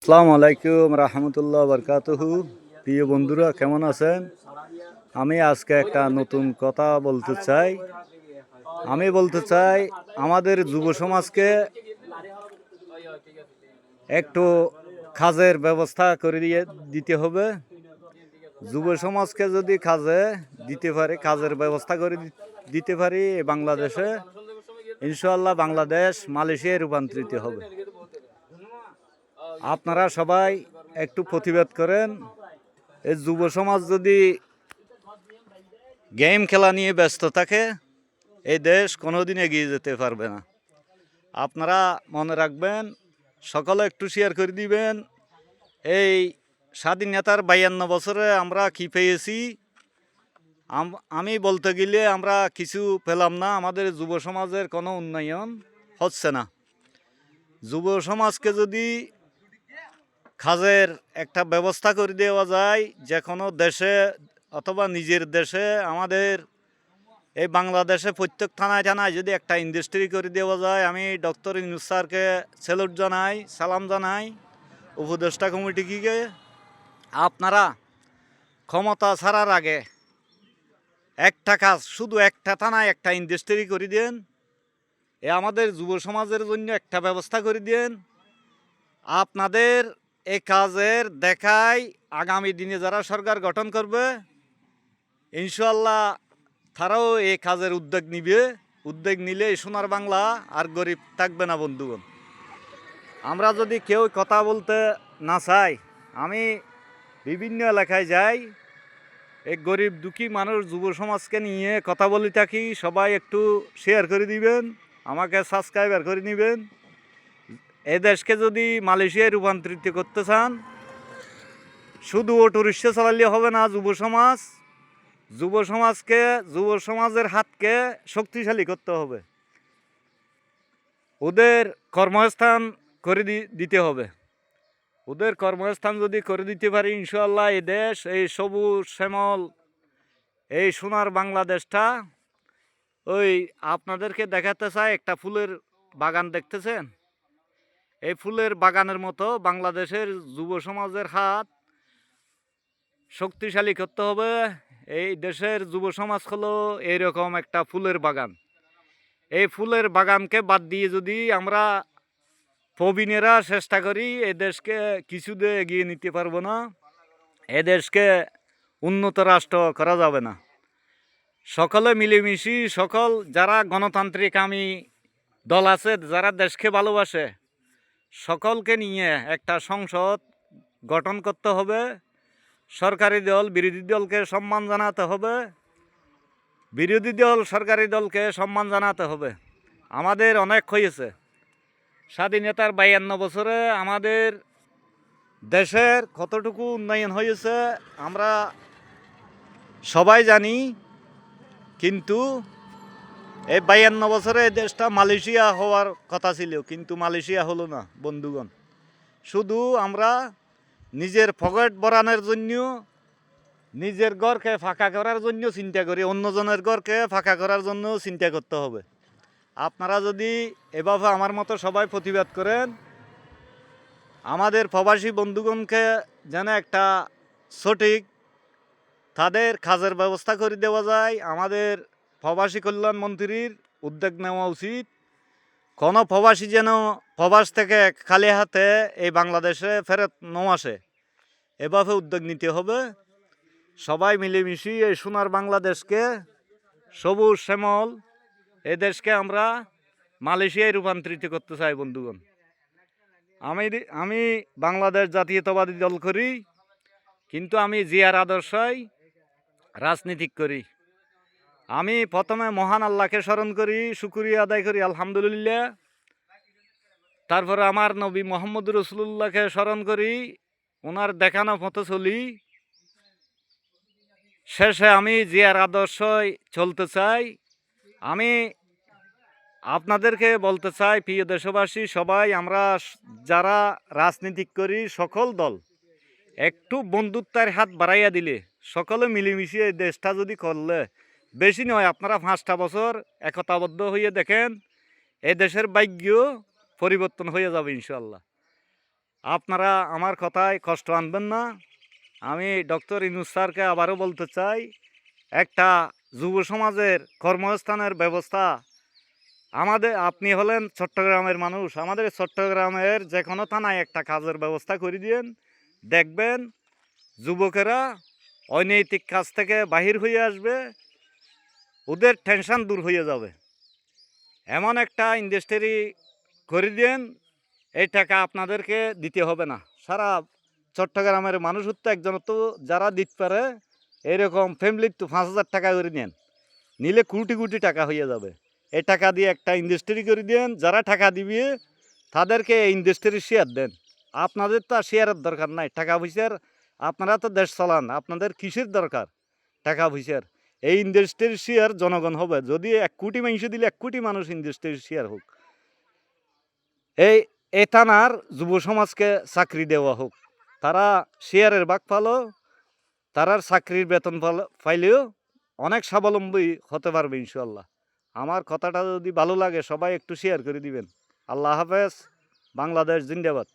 আসসালামু আলাইকুম রহমতুল্লাহ বরকাতুহু। প্রিয় বন্ধুরা, কেমন আছেন? আমি আজকে একটা নতুন কথা বলতে চাই। আমাদের যুব সমাজকে একটু কাজের ব্যবস্থা করে দিতে হবে। যুব সমাজকে যদি কাজের ব্যবস্থা করে দিতে পারি বাংলাদেশে, ইনশাআল্লাহ বাংলাদেশ মালয়েশিয়ায় রূপান্তরিত হবে। আপনারা সবাই একটু প্রতিবাদ করেন। এই যুব সমাজ যদি গেম খেলা নিয়ে ব্যস্ত থাকে, এই দেশ কোনোদিন এগিয়ে যেতে পারবে না। আপনারা মনে রাখবেন, সকলে একটু শেয়ার করে দিবেন। এই স্বাধীনতার 52 বছরে আমরা কি পেয়েছি, আমি বলতে গেলে আমরা কিছু পেলাম না। আমাদের যুব সমাজের কোনো উন্নয়ন হচ্ছে না। যুব সমাজকে যদি কাজের একটা ব্যবস্থা করে দেওয়া যায় যে কোনো দেশে অথবা নিজের দেশে, আমাদের এই বাংলাদেশে প্রত্যেক থানায় থানায় যদি একটা ইন্ডাস্ট্রি করে দেওয়া যায়, আমি ডক্টর ইউনূস স্যারকে স্যালুট জানাই, সালাম জানাই, উপদেষ্টা কমিটিকে। আপনারা ক্ষমতা ছাড়ার আগে একটা কাজ, শুধু একটা থানায় একটা ইন্ডাস্ট্রি করে দেন, আমাদের যুব সমাজের জন্য একটা ব্যবস্থা করে দেন। আপনাদের এই কাজের দেখায় আগামী দিনে যারা সরকার গঠন করবে, ইনশাআল্লাহ তারাও এই কাজের উদ্যোগ নিলে সোনার বাংলা আর গরিব থাকবে না। বন্ধুগণ, আমরা যদি কেউ কথা বলতে না চাই, আমি বিভিন্ন এলাকায় যাই, এই গরিব দুঃখী মানুষ যুব সমাজকে নিয়ে কথা বলে থাকি। সবাই একটু শেয়ার করে দিবেন, আমাকে সাবস্ক্রাইবার করে নেবেন। এই দেশকে যদি মালয়েশিয়ায় রূপান্তরিত করতে চান, শুধু অটো রিক্সা চালালে হবে না। যুব সমাজের হাতকে শক্তিশালী করতে হবে। ওদের কর্মস্থান করে দিতে হবে। ওদের কর্মস্থান যদি করে দিতে পারি, ইনশাআল্লাহ এই দেশ, এই সবুজ শ্যামল, এই সোনার বাংলাদেশটা, ওই আপনাদেরকে দেখাতে চাই, একটা ফুলের বাগান দেখতেছেন, এই ফুলের বাগানের মতো বাংলাদেশের যুব সমাজের হাত শক্তিশালী করতে হবে। এই দেশের যুব সমাজ হলো এইরকম একটা ফুলের বাগান। এই ফুলের বাগানকে বাদ দিয়ে যদি আমরা প্রবীণেরা চেষ্টা করি, এই দেশকে কিছুতে এগিয়ে নিতে পারবো না। এই দেশকে উন্নত রাষ্ট্র করা যাবে না। সকলে মিলেমিশি, যারা গণতান্ত্রিক দল আছে, যারা দেশকে ভালোবাসে, সকলকে নিয়ে একটা সংসদ গঠন করতে হবে। সরকারি দল বিরোধী দলকে সম্মান জানাতে হবে, বিরোধী দল সরকারি দলকে সম্মান জানাতে হবে। আমাদের অনেক হয়েছে। স্বাধীনতার 52 বছরে আমাদের দেশের কতটুকু উন্নয়ন হয়েছে আমরা সবাই জানি, কিন্তু এই 52 বছরে দেশটা মালয়েশিয়া হওয়ার কথা ছিল, কিন্তু মালয়েশিয়া হলো না। বন্ধুগণ, শুধু আমরা নিজের পকেট ভরানোর জন্য, নিজের ঘরকে ফাঁকা করার জন্য চিন্তা করি, অন্যজনের ঘরকে ফাঁকা করার জন্য চিন্তা করতে হবে। আপনারা যদি এভাবে আমার মতো সবাই প্রতিবাদ করেন, আমাদের প্রবাসী বন্ধুগণকে যেন একটা সঠিক তাদের কাজের ব্যবস্থা করে দেওয়া যায়, আমাদের প্রবাসী কল্যাণ মন্ত্রীর উদ্যোগ নেওয়া উচিত। কোনো প্রবাসী যেন প্রবাস থেকে খালি হাতে এই বাংলাদেশে ফেরত ন আসে, এভাবে উদ্যোগ নিতে হবে। সবাই মিলেমিশি এই সোনার বাংলাদেশকে, সবুজ শ্যামল এই দেশকে আমরা মালয়েশিয়ায় রূপান্তরিত করতে চাই। বন্ধুগণ, আমি বাংলাদেশ জাতীয়তাবাদী দল করি, কিন্তু আমি জিয়ার আদর্শই রাজনীতি করি। আমি প্রথমে মহান আল্লাহকে স্মরণ করি, শুকরিয়া আদায় করি, আলহামদুলিল্লাহ। তারপরে আমার নবী মোহাম্মদ রসুল্লাহকে স্মরণ করি, ওনার দেখানো মতো চলি। শেষে আমি জিয়ার আদর্শই চলতে চাই। আমি আপনাদেরকে বলতে চাই, প্রিয় দেশবাসী সবাই, আমরা যারা রাজনীতি করি, সকল দল একটু বন্ধুত্বের হাত বাড়াইয়া দিলে, সকলে মিলেমিশে এই দেশটা যদি করলে, বেশি নয়, আপনারা 5টা বছর একতাবদ্ধ হয়ে দেখেন, এই দেশের ভাগ্য পরিবর্তন হয়ে যাবে ইনশাআল্লাহ। আপনারা আমার কথায় কষ্ট আনবেন না। আমি ডক্টর ইউনূস স্যারকে আবারও বলতে চাই, একটা যুব সমাজের কর্মস্থানের ব্যবস্থা আপনি হলেন চট্টগ্রামের মানুষ, আমাদের চট্টগ্রামের যে কোনো থানায় একটা কাজের ব্যবস্থা করে দিয়েন। দেখবেন যুবকেরা অনৈতিক কাজ থেকে বাহির হয়ে আসবে, ওদের টেনশন দূর হয়ে যাবে। এমন একটা ইন্ডাস্ট্রি করে দিন, এই টাকা আপনাদেরকে দিতে হবে না। সারা চট্টগ্রামের মানুষ তো একজন তো যারা দিতে পারে, এরকম ফ্যামিলির তো 5,000 টাকা করে নেন, নিলে কোটি কোটি টাকা হয়ে যাবে। এই টাকা দিয়ে একটা ইন্ডাস্ট্রি করে দেন, যারা টাকা দিবে তাদেরকে এই ইন্ডাস্ট্রির শেয়ার দেন। আপনাদের তো আর শেয়ারের দরকার নাই, টাকা পয়সার। আপনারা তো দেশ চালান, আপনাদের কিসের দরকার টাকা পয়সার? এই ইন্ডাস্ট্রির শেয়ার জনগণ হবে। যদি 1 কোটি মানুষ দিলে 1 কোটি মানুষ ইন্ডাস্ট্রির শেয়ার হোক। এই থানার যুব সমাজকে চাকরি দেওয়া হোক, তারা শেয়ারের ভাগ পালো, তারার চাকরির বেতন পাইলেও অনেক স্বাবলম্বী হতে পারবে ইনশাল্লাহ। আমার কথাটা যদি ভালো লাগে সবাই একটু শেয়ার করে দিবেন। আল্লাহ হাফেজ। বাংলাদেশ জিন্দাবাদ।